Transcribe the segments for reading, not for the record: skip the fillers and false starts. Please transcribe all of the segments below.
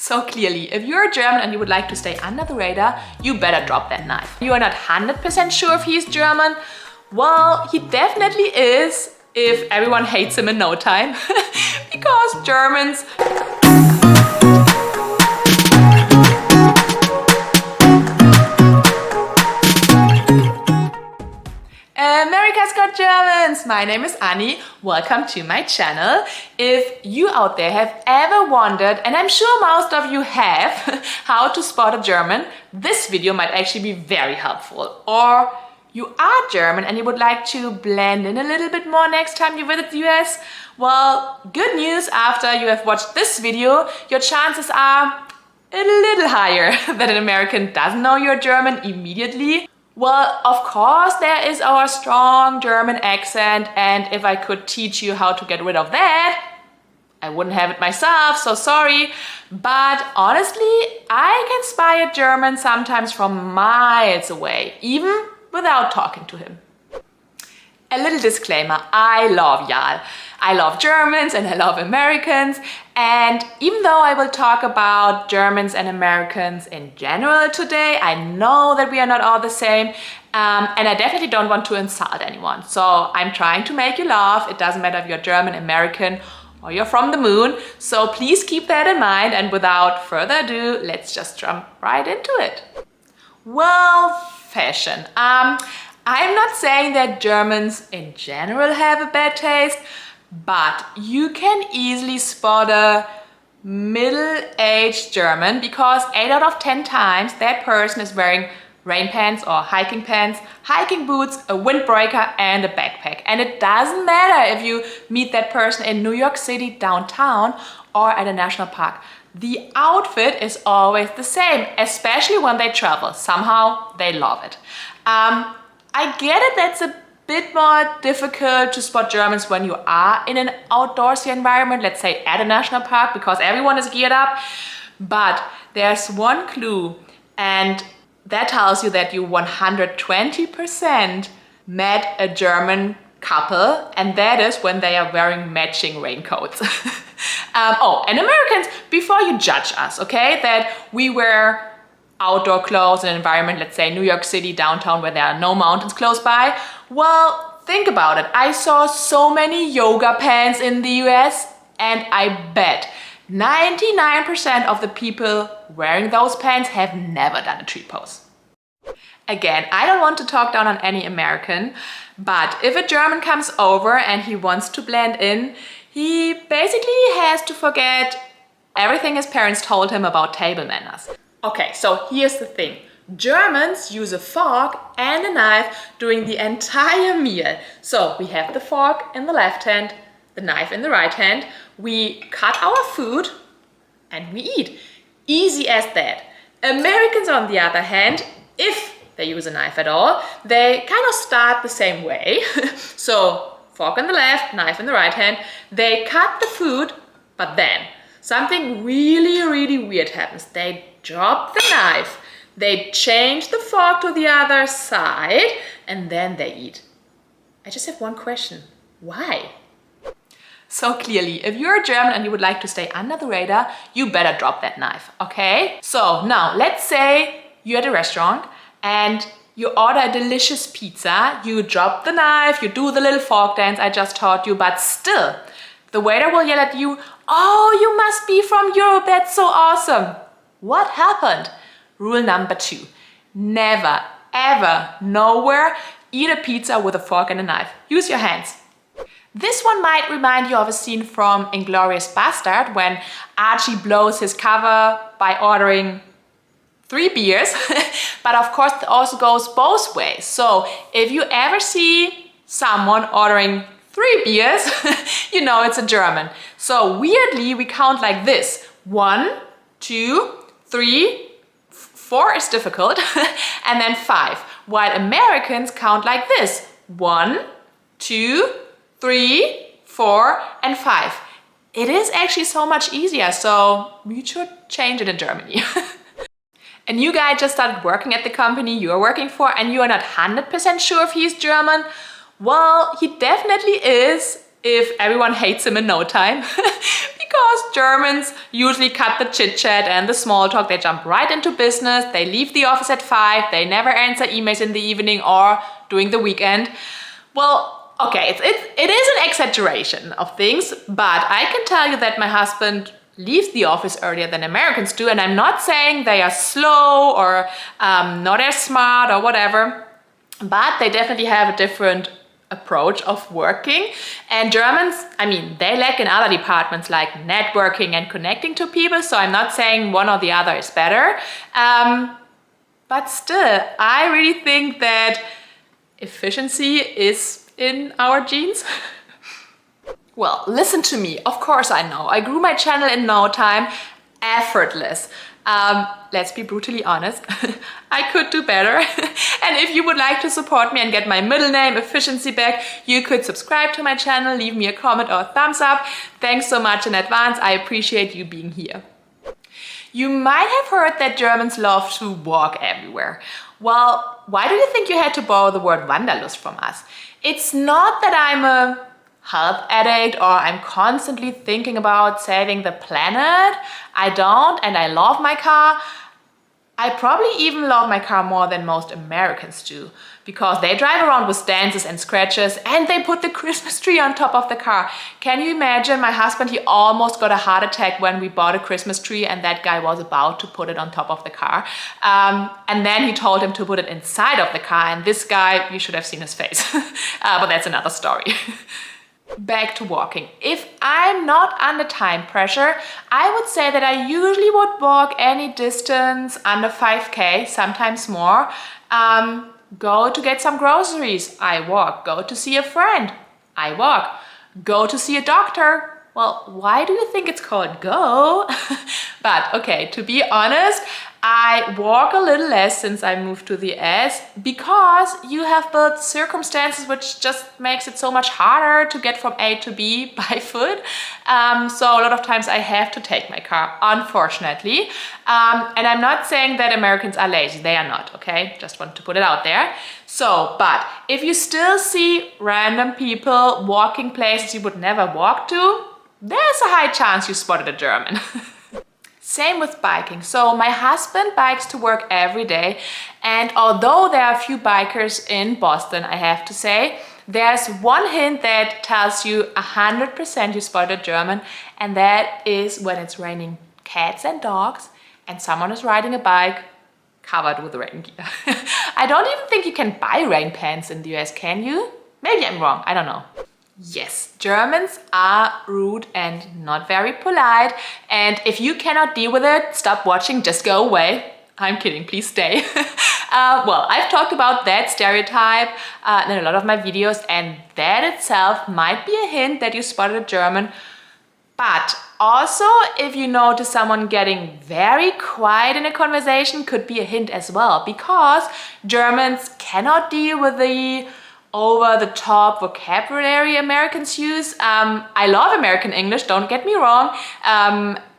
So clearly, if you're German and you would like to stay under the radar, you better drop that knife. You are not 100% sure if he's German? Well, he definitely is if everyone hates him in no time. Because Germans... America's Got Germans! My name is Annie. Welcome to my channel. If you out there have ever wondered, and I'm sure most of you have, how to spot a German, this video might actually be very helpful. Or you are German and you would like to blend in a little bit more next time you visit the US? Well, good news, after you have watched this video, your chances are a little higher that an American doesn't know you're German immediately. Well, of course, there is our strong German accent, and if I could teach you how to get rid of that, I wouldn't have it myself, so sorry. But honestly, I can spy a German sometimes from miles away, even without talking to him. A little disclaimer, I love y'all. I love Germans and I love Americans, and even though I will talk about Germans and Americans in general today, I know that we are not all the same, and I definitely don't want to insult anyone. So I'm trying to make you laugh. It doesn't matter if you're German, American, or you're from the moon. So please keep that in mind, and without further ado, let's just jump right into it. Well, fashion. I'm not saying that Germans in general have a bad taste, but you can easily spot a middle-aged German because 8 out of 10 times that person is wearing rain pants, hiking boots, a windbreaker and a backpack. And it doesn't matter if you meet that person in New York City downtown or at a national park. The outfit is always the same, especially when they travel. Somehow they love it. I get it, that's a bit more difficult to spot Germans when you are in an outdoorsy environment, let's say at a national park, because everyone is geared up. But there's one clue, and that tells you that you 120% met a German couple, and that is when they are wearing matching raincoats. Oh, and Americans, before you judge us, okay, that we wear outdoor clothes in an environment, let's say New York City, downtown, where there are no mountains close by. Well, think about it. I saw so many yoga pants in the US, and I bet 99% of the people wearing those pants have never done a tree pose. Again, I don't want to talk down on any American, but if a German comes over and he wants to blend in, he basically has to forget everything his parents told him about table manners. Okay, so here's the thing. Germans use a fork and a knife during the entire meal. So we have the fork in the left hand, the knife in the right hand. We cut our food and we eat. Easy as that. Americans, on the other hand, if they use a knife at all, they kind of start the same way. So fork in the left, knife in the right hand. They cut the food, but then something really weird happens. They drop the knife, they change the fork to the other side, and then they eat. I just have one question. Why? So clearly, if you're a German and you would like to stay under the radar, you better drop that knife, okay? So now, let's say you're at a restaurant and you order a delicious pizza, you drop the knife, you do the little fork dance I just taught you, but still, the waiter will yell at you, "Oh, you must be from Europe, that's so awesome." What happened? Rule number 2. Never, ever, nowhere eat a pizza with a fork and a knife. Use your hands. This one might remind you of a scene from Inglourious Bastard when Archie blows his cover by ordering 3 beers. But of course it also goes both ways. So if you ever see someone ordering 3 beers, you know it's a German. So weirdly, we count like this. 1, 2, 3, 4 is difficult, and then 5. While Americans count like this. 1, 2, 3, 4, and 5. It is actually so much easier, so we should change it in Germany. A new guy just started working at the company you're working for, and you are not 100% sure if he's German. Well, he definitely is if everyone hates him in no time. Because Germans usually cut the chit chat and the small talk. They jump right into business. They leave the office at 5. They never answer emails in the evening or during the weekend. Well, okay, it is an exaggeration of things, but I can tell you that my husband leaves the office earlier than Americans do, and I'm not saying they are slow or not as smart or whatever, but they definitely have a different approach of working. And Germans, I mean, they lack in other departments like networking and connecting to people, so I'm not saying one or the other is better, but still, I really think that efficiency is in our genes. Well, listen to me, of course I know, I grew my channel in no time, effortless. Let's be brutally honest, I could do better. And if you would like to support me and get my middle name efficiency back, you could subscribe to my channel, leave me a comment or a thumbs up. Thanks so much in advance, I appreciate you being here. You might have heard that Germans love to walk everywhere. Well, why do you think you had to borrow the word Wanderlust from us? It's not that I'm a health addict or I'm constantly thinking about saving the planet. I don't, and I love my car. I probably even love my car more than most Americans do, because they drive around with stances and scratches and they put the Christmas tree on top of the car. Can you imagine? My husband, he almost got a heart attack when we bought a Christmas tree and that guy was about to put it on top of the car. And then he told him to put it inside of the car, and this guy, you should have seen his face. But that's another story. Back to walking. If I'm not under time pressure, I would say that I usually would walk any distance under 5K, sometimes more. Go to get some groceries, I walk. Go to see a friend, I walk. Go to see a doctor. Well, why do you think it's called go? But okay, to be honest, I walk a little less since I moved to the US, because you have built circumstances which just makes it so much harder to get from A to B by foot. So a lot of times I have to take my car, unfortunately. And I'm not saying that Americans are lazy, they are not, okay? Just want to put it out there. So, but if you still see random people walking places you would never walk to, there's a high chance you spotted a German. Same with biking. So my husband bikes to work every day, and although there are a few bikers in Boston, I have to say, there's one hint that tells you 100% you spotted a German, and that is when it's raining cats and dogs and someone is riding a bike covered with rain gear. I don't even think you can buy rain pants in the US, can you? Maybe I'm wrong, I don't know. Yes, Germans are rude and not very polite, and if you cannot deal with it, stop watching, just go away. I'm kidding, please stay. Well, I've talked about that stereotype in a lot of my videos, and that itself might be a hint that you spotted a German. But also, if you notice someone getting very quiet in a conversation, could be a hint as well, because Germans cannot deal with the over-the-top vocabulary Americans use. I love American English, don't get me wrong.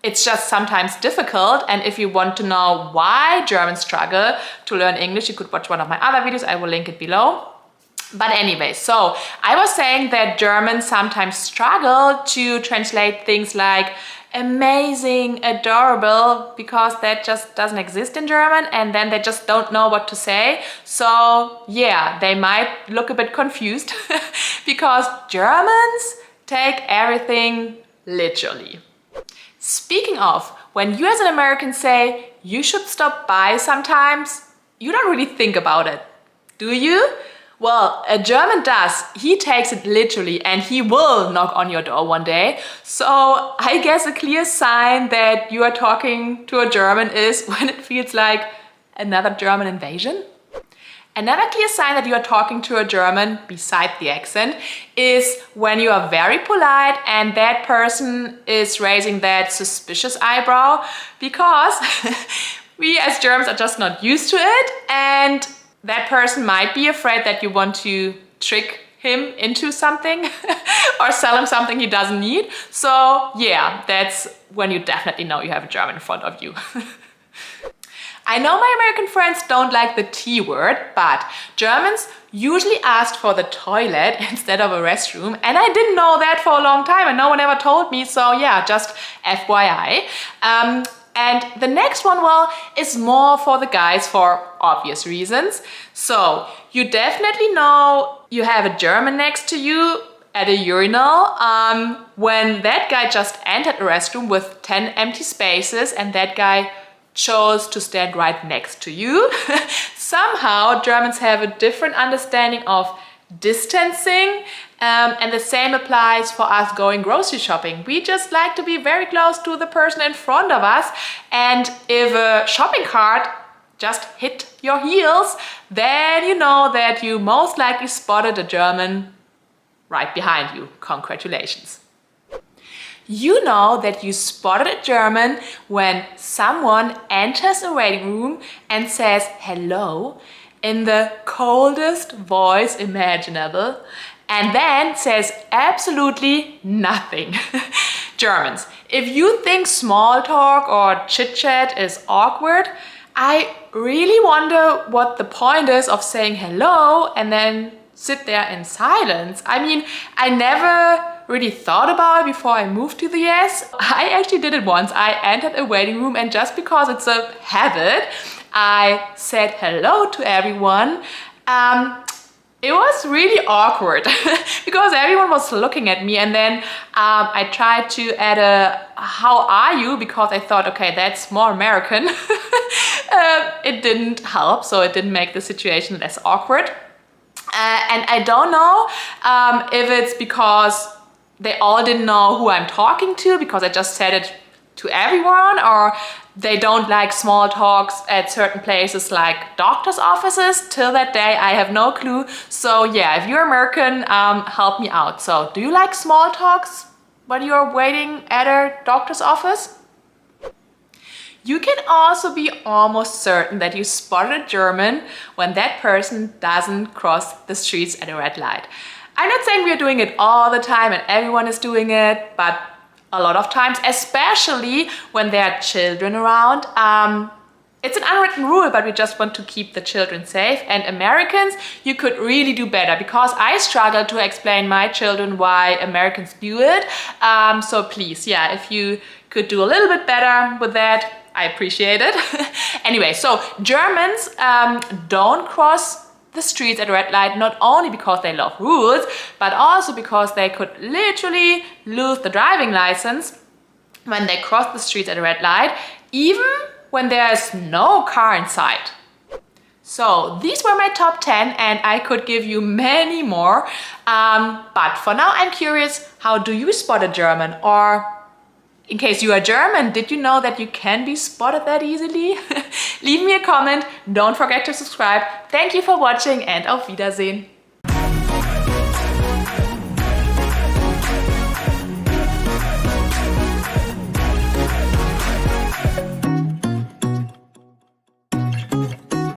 It's just sometimes difficult, and if you want to know why Germans struggle to learn English, you could watch one of my other videos, I will link it below. But anyway, so I was saying that Germans sometimes struggle to translate things like amazing, adorable, because that just doesn't exist in German, and then they just don't know what to say. So yeah, they might look a bit confused because Germans take everything literally. Speaking of, when you as an American say you should stop by sometimes, you don't really think about it, do you? Well, a German does. He takes it literally and he will knock on your door one day. So I guess a clear sign that you are talking to a German is when it feels like another German invasion. Another clear sign that you are talking to a German, besides the accent, is when you are very polite and that person is raising that suspicious eyebrow, because we as Germans are just not used to it, and that person might be afraid that you want to trick him into something or sell him something he doesn't need. So yeah, that's when you definitely know you have a German in front of you. I know my American friends don't like the T word, but Germans usually asked for the toilet instead of a restroom, and I didn't know that for a long time and no one ever told me, so yeah, just FYI. And the next one, well, is more for the guys for obvious reasons. So you definitely know you have a German next to you at a urinal when that guy just entered a restroom with 10 empty spaces and that guy chose to stand right next to you. Somehow Germans have a different understanding of distancing, and the same applies for us going grocery shopping. We just like to be very close to the person in front of us, and if a shopping cart just hit your heels, then you know that you most likely spotted a German right behind you. Congratulations. You know that you spotted a German when someone enters a waiting room and says hello in the coldest voice imaginable and then says absolutely nothing. Germans, if you think small talk or chit-chat is awkward, I really wonder what the point is of saying hello and then sit there in silence. I mean, I never really thought about it before I moved to the US. I actually did it once. I entered a waiting room and just because it's a habit, I said hello to everyone. It was really awkward because everyone was looking at me, and then I tried to add a "how are you?" because I thought, okay, that's more American. It didn't help, so it didn't make the situation less awkward. And I don't know if it's because they all didn't know who I'm talking to because I just said it to everyone, or they don't like small talks at certain places like doctor's offices. Till that day, I have no clue. So yeah, if you're American, help me out. So do you like small talks when you're waiting at a doctor's office? You can also be almost certain that you spotted a German when that person doesn't cross the streets at a red light. I'm not saying we're doing it all the time and everyone is doing it, but a lot of times, especially when there are children around. It's an unwritten rule, but we just want to keep the children safe. And Americans, you could really do better because I struggle to explain my children why Americans do it. So please, yeah, if you could do a little bit better with that, I appreciate it. Anyway, so Germans don't cross the streets at a red light, not only because they love rules, but also because they could literally lose the driving license when they cross the streets at a red light, even when there's no car in sight. So these were my top 10 and I could give you many more. But for now, I'm curious, how do you spot a German? Or in case you are German, did you know that you can be spotted that easily? Leave me a comment, don't forget to subscribe. Thank you for watching and auf Wiedersehen.